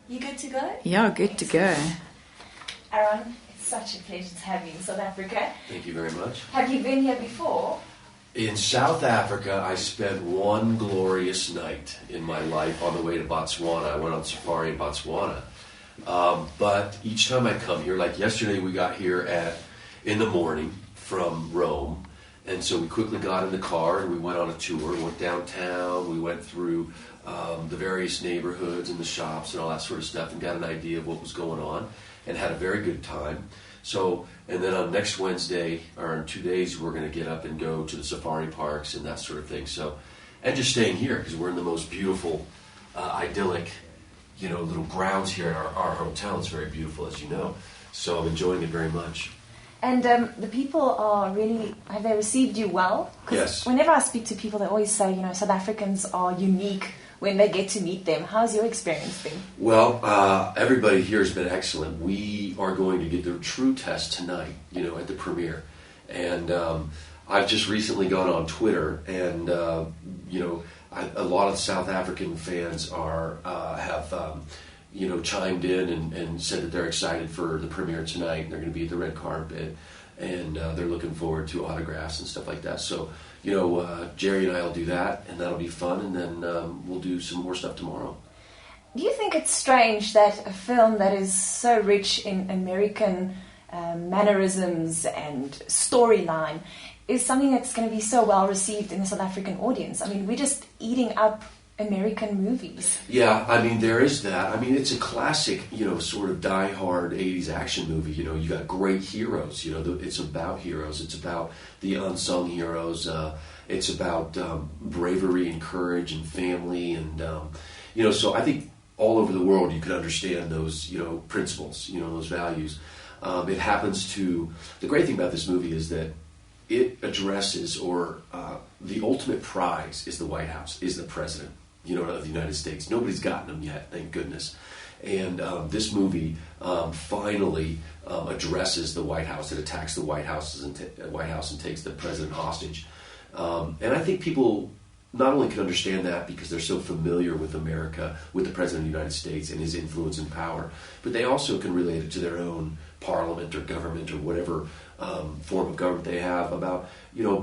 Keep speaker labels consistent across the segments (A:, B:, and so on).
A: You good to go?
B: Yeah, good to go.
A: Aaron, it's such a pleasure to have you in South Africa.
C: Thank you very much.
A: Have you been here before?
C: In South Africa, I spent one glorious night in my life on the way to Botswana. I went on safari in Botswana. But each time I come here, like yesterday we got here in the morning from Rome. And so we quickly got in the car and we went on a tour, went downtown, we went through the various neighborhoods and the shops and all that sort of stuff and got an idea of what was going on and had a very good time. So, and then on next Wednesday, or in 2 days, we're going to get up and go to the safari parks and that sort of thing. So, and just staying here because we're in the most beautiful, idyllic, little grounds here at our hotel. It's very beautiful, as you know. So I'm enjoying it very much.
A: And the people have they received you well? 'Cause
C: yes.
A: Whenever I speak to people, they always say, South Africans are unique when they get to meet them. How's your experience been?
C: Well, everybody here has been excellent. We are going to get the true test tonight, at the premiere. And I've just recently gone on Twitter, and a lot of South African fans have chimed in and said that they're excited for the premiere tonight. They're going to be at the red carpet, and they're looking forward to autographs and stuff like that. So, Jerry and I will do that, and that'll be fun, and then we'll do some more stuff tomorrow.
A: Do you think it's strange that a film that is so rich in American mannerisms and storyline is something that's going to be so well received in the South African audience? I mean, we're just eating up American movies.
C: Yeah, I mean, there is that. I mean, it's a classic, sort of die-hard 80s action movie. You got great heroes. It's about heroes. It's about the unsung heroes. It's about bravery and courage and family. And, so I think all over the world you can understand those, principles, those values. It happens to... The great thing about this movie is that it addresses, or the ultimate prize is the White House, is the president, of the United States. Nobody's gotten him yet, thank goodness. And this movie finally addresses the White House. It attacks the White House and takes the president hostage. And I think people not only can understand that because they're so familiar with America, with the president of the United States and his influence and power, but they also can relate it to their own parliament or government or whatever form of government they have about,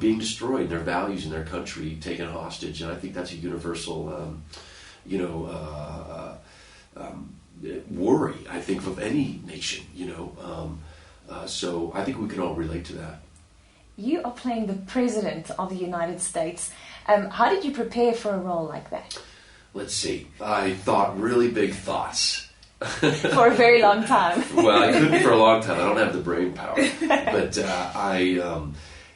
C: being destroyed, their values in their country taken hostage. And I think that's a universal, worry, I think, of any nation, so I think we can all relate to that.
A: You are playing the President of the United States. How did you prepare for a role like that?
C: Let's see. I thought really big thoughts.
A: For a very long time.
C: Well, I couldn't for a long time. I don't have the brain power. But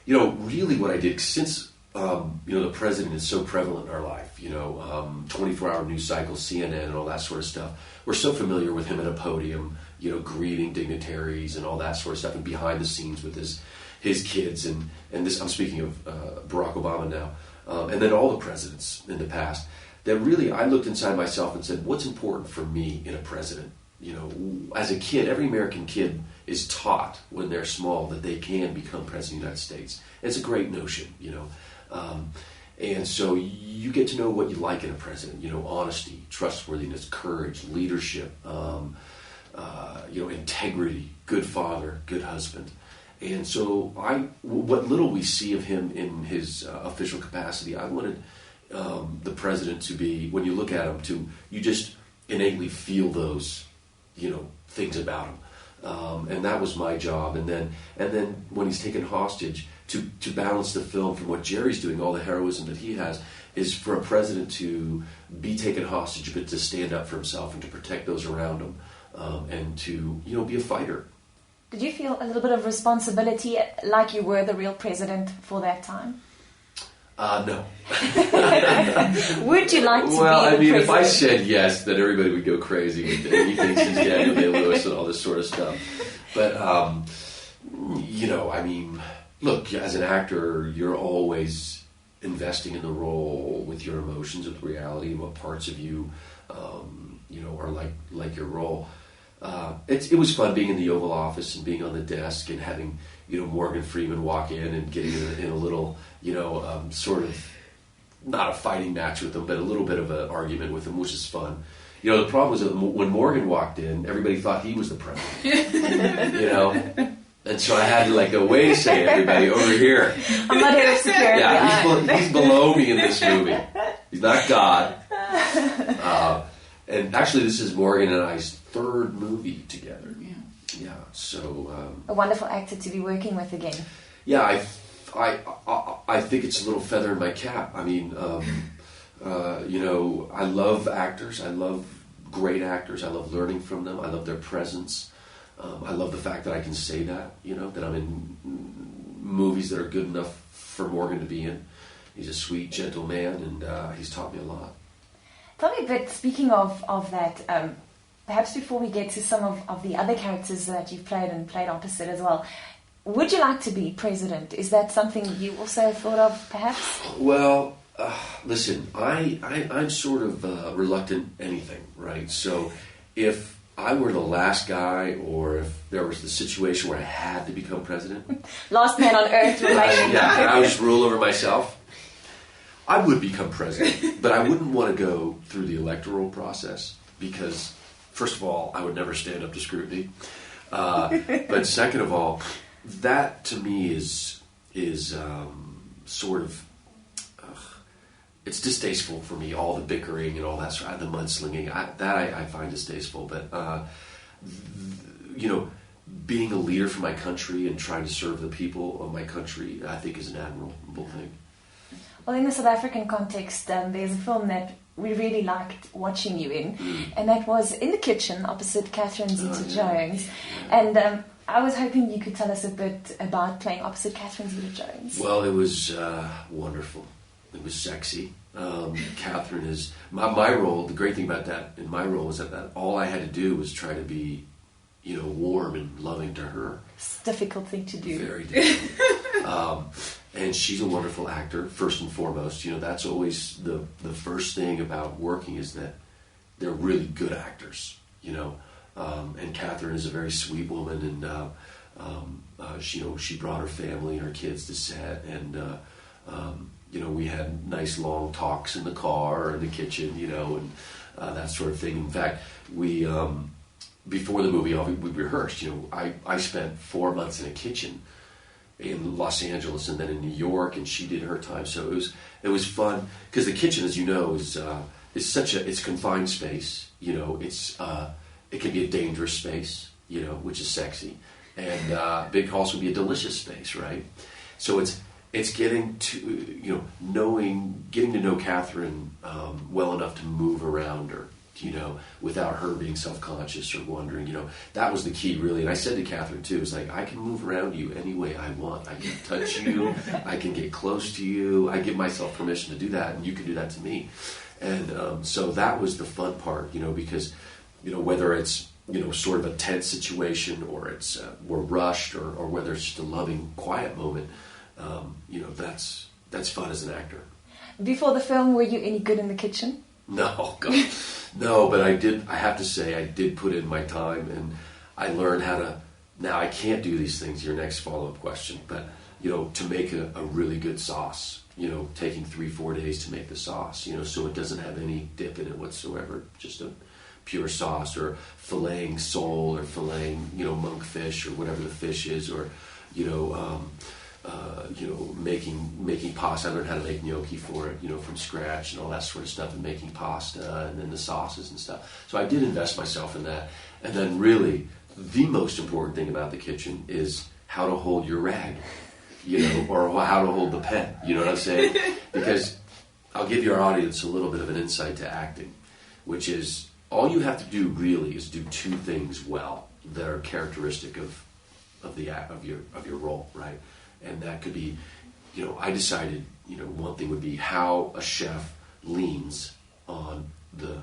C: really what I did, since, the president is so prevalent in our life, 24-hour news cycles, CNN and all that sort of stuff, we're so familiar with him at a podium, greeting dignitaries and all that sort of stuff, and behind the scenes with his kids. And this, I'm speaking of Barack Obama now, and then all the presidents in the past, that really I looked inside myself and said, what's important for me in a president? As a kid, every American kid is taught when they're small that they can become president of the United States. It's a great notion, and so you get to know what you like in a president, honesty, trustworthiness, courage, leadership, integrity, good father, good husband. And so what little we see of him in his official capacity, I wanted the president to be, when you look at him, you just innately feel those, things about him. And that was my job. And then when he's taken hostage, to balance the film from what Jerry's doing, all the heroism that he has, is for a president to be taken hostage, but to stand up for himself and to protect those around him, and to, be a fighter.
A: Did you feel a little bit of responsibility, like you were the real president for that time?
C: No.
A: Would you like to be the president?
C: If I said yes, then everybody would go crazy. He thinks he's Daniel Day-Lewis and all this sort of stuff. But, look, as an actor, you're always investing in the role with your emotions, with reality, and what parts of you, are like your role. It was fun being in the Oval Office and being on the desk and having, Morgan Freeman walk in and getting in a little, sort of not a fighting match with him, but a little bit of an argument with him, which is fun. You know, the problem was that when Morgan walked in, everybody thought he was the president. You know? And so I had to like go, wait a second, everybody, over here.
A: I'm not head of security.
C: Yeah, he's below me in this movie. He's not God. And actually, this is Morgan and I's third movie together. Yeah. So
A: a wonderful actor to be working with again.
C: Yeah, I think it's a little feather in my cap. I mean, you know, I love actors. I love great actors. I love learning from them. I love their presence. I love the fact that I can say that, you know, that I'm in movies that are good enough for Morgan to be in. He's a sweet, gentle man, and he's taught me a lot.
A: Tell me a bit, speaking of that, perhaps before we get to some of the other characters that you've played and played opposite as well, would you like to be president? Is that something you also thought of, perhaps?
C: Well, listen, I'm sort of reluctant anything, right? So if I were the last guy, or if there was the situation where I had to become president...
A: Last man on earth remaining.
C: Yeah, and I would just rule over myself, I would become president. But I wouldn't want to go through the electoral process because, first of all, I would never stand up to scrutiny. But second of all, that to me is sort of... it's distasteful for me, all the bickering and all that sort of, the mudslinging. I find distasteful. But, you know, being a leader for my country and trying to serve the people of my country, I think is an admirable thing.
A: Well, in the South African context, there's a film that we really liked watching you in, and that was In the Kitchen, opposite Catherine Zeta-Jones. And I was hoping you could tell us a bit about playing opposite Catherine Zeta-Jones.
C: Well, it was wonderful. It was sexy. Catherine is... My role, the great thing about that, in my role, was that all I had to do was try to be, you know, warm and loving to her.
A: It's a difficult thing to do.
C: Very difficult. And she's a wonderful actor, first and foremost. You know, that's always the first thing about working, is that they're really good actors, you know. And Catherine is a very sweet woman, and she brought her family and her kids to set, and you know, we had nice long talks in the car or in the kitchen, you know, and that sort of thing. In fact, we before the movie we rehearsed. You know, I spent 4 months in a kitchen in Los Angeles and then in New York, and she did her time. So it was fun, because the kitchen, as you know, is it's confined space. You know, it can be a dangerous space, you know, which is sexy, and it can also be a delicious space, right? So it's getting to, you know, getting to know Catherine well enough to move around her, you know, without her being self-conscious or wondering, you know. That was the key, really. And I said to Catherine, too, it's like, I can move around you any way I want. I can touch you. I can get close to you. I give myself permission to do that, and you can do that to me. And so that was the fun part, you know, because, you know, whether it's, you know, sort of a tense situation, or we're rushed, or whether it's just a loving, quiet moment, you know, that's fun as an actor. Before the film, were you any good in the kitchen? No, God. No, but I have to say, I did put in my time, and I learned how to... Now, I can't do these things, your next follow-up question, but, you know, to make a really good sauce, you know, taking 3-4 days to make the sauce, you know, so it doesn't have any dip in it whatsoever, just a pure sauce, or filleting sole, or filleting, you know, monkfish, or whatever the fish is, or, you know, making pasta. I learned how to make gnocchi for it, you know, from scratch, and all that sort of stuff, and making pasta, and then the sauces and stuff. So I did invest myself in that. And then really, the most important thing about the kitchen is how to hold your rag, you know, or how to hold the pen, you know what I'm saying? Because I'll give your audience a little bit of an insight to acting, which is, all you have to do really is do two things well that are characteristic of your role, right? And that could be, you know, I decided, you know, one thing would be how a chef leans on the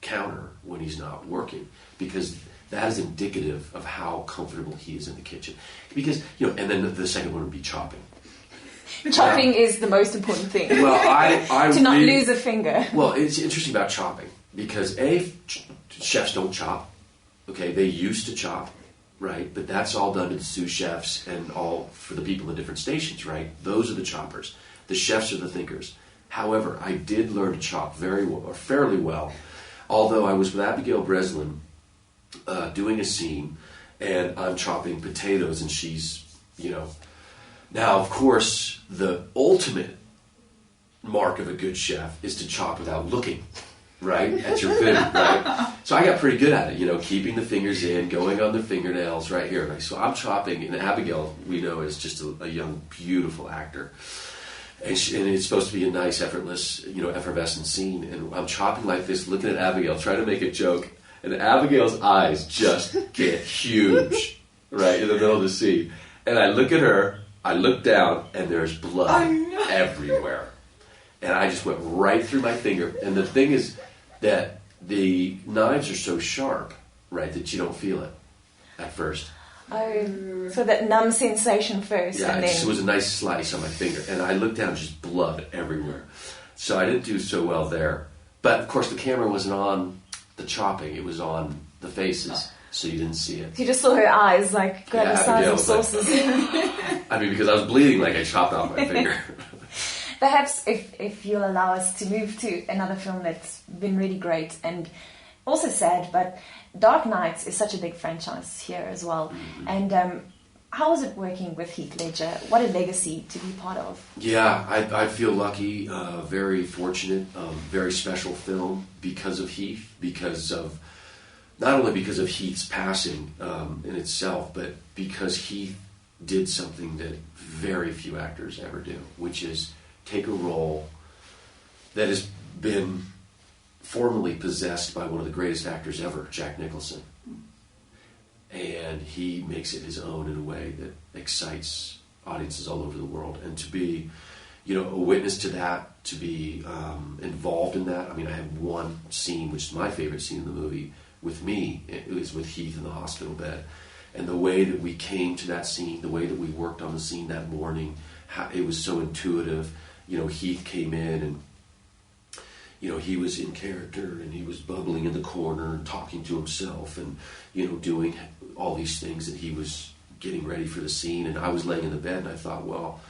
C: counter when he's not working, because that is indicative of how comfortable he is in the kitchen. Because, you know, and then the second one would be chopping. Chopping is the most important thing. Well, I to not lose a finger. Well, it's interesting about chopping, because chefs don't chop. Okay, they used to chop. Right, but that's all done to the sous chefs and all for the people in different stations, right? Those are the choppers. The chefs are the thinkers. However, I did learn to chop very well, or fairly well, although I was with Abigail Breslin doing a scene, and I'm chopping potatoes, and she's, Now, of course, the ultimate mark of a good chef is to chop without looking, right, at your food, right? So I got pretty good at it, keeping the fingers in, going on the fingernails right here. Right? So I'm chopping, and Abigail, we know, is just a young, beautiful actor. And it's supposed to be a nice, effortless, effervescent scene. And I'm chopping like this, looking at Abigail, trying to make a joke. And Abigail's eyes just get huge, right, in the middle of the scene. And I look at her, I look down, and there's blood everywhere. And I just went right through my finger. And the thing is that the knives are so sharp, right, that you don't feel it at first.
A: Oh, so that numb sensation first.
C: Yeah,
A: and then...
C: it was a nice slice on my finger. And I looked down, just blood everywhere. So I didn't do so well there. But, of course, the camera wasn't on the chopping. It was on the faces, so you didn't see it.
A: You just saw her eyes, like, grab the size of saucers.
C: Because I was bleeding like I chopped off my finger.
A: Perhaps if you'll allow us to move to another film that's been really great and also sad, but Dark Knights is such a big franchise here as well. Mm-hmm. And how was it working with Heath Ledger? What a legacy to be part of.
C: Yeah, I feel lucky, very fortunate, very special film because of Heath, not only because of Heath's passing in itself, but because Heath did something that very few actors ever do, which is take a role that has been formerly possessed by one of the greatest actors ever, Jack Nicholson. And he makes it his own in a way that excites audiences all over the world. And to be, a witness to that, to be involved in that. I mean, I have one scene, which is my favorite scene in the movie, with me. It was with Heath in the hospital bed. And the way that we came to that scene, the way that we worked on the scene that morning, it was so intuitive. Heath came in and, he was in character and he was bubbling in the corner and talking to himself and, doing all these things that he was getting ready for the scene. And I was laying in the bed and I thought, well,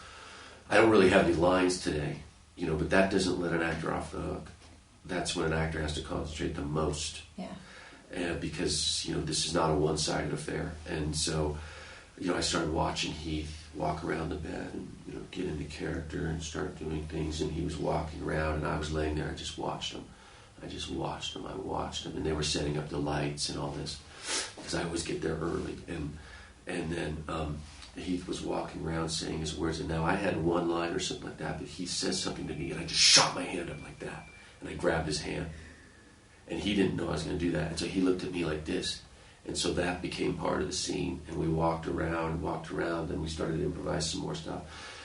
C: I don't really have any lines today, but that doesn't let an actor off the hook. That's when an actor has to concentrate the most.
A: Yeah.
C: Because, this is not a one-sided affair. And so, I started watching Heath walk around the bed and, get into character and start doing things. And he was walking around and I was laying there. I just watched him. I watched him. And they were setting up the lights and all this because I always get there early. And then Heath was walking around saying his words. And now I had one line or something like that, but he says something to me and I just shot my hand up like that. And I grabbed his hand. And he didn't know I was going to do that. And so he looked at me like this. And so that became part of the scene. And we walked around, and we started to improvise some more stuff.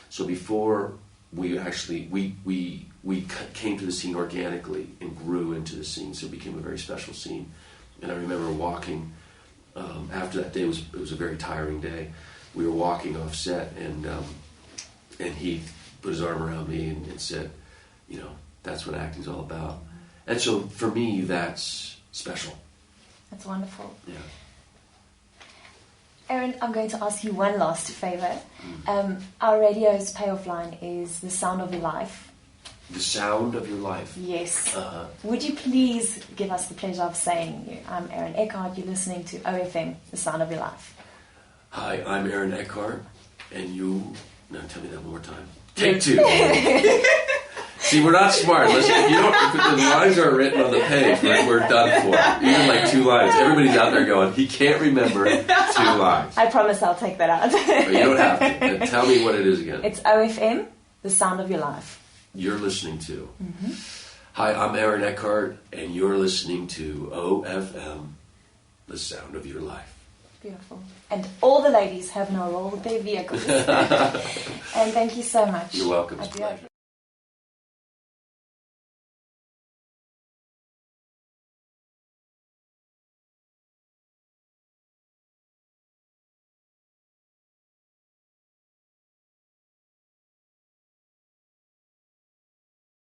C: So before we actually, we came to the scene organically and grew into the scene. So it became a very special scene. And I remember walking, after that day, it was a very tiring day. We were walking off set, and he put his arm around me and said, that's what acting's all about. And so for me, that's special.
A: That's wonderful.
C: Yeah.
A: Aaron, I'm going to ask you one last favour. Our radio's payoff line is The Sound of Your Life.
C: The Sound of Your Life?
A: Yes. Would you please give us the pleasure of saying, I'm Aaron Eckhart, you're listening to OFM, The Sound of Your Life.
C: Hi, I'm Aaron Eckhart, and you... No, tell me that one more time. Take two. See, we're not smart. Listen, if the lines aren't written on the page, we're done for. Even like 2 lines. Everybody's out there going, he can't remember 2 lines.
A: I promise I'll take that out.
C: But you don't have to. Tell me what it is again.
A: It's OFM, The Sound of Your Life.
C: You're listening to. Hi, I'm Aaron Eckhart, and you're listening to OFM, The Sound of Your Life.
A: Beautiful. And all the ladies have now rolled their vehicles. And thank you so much.
C: You're welcome. It's a pleasure.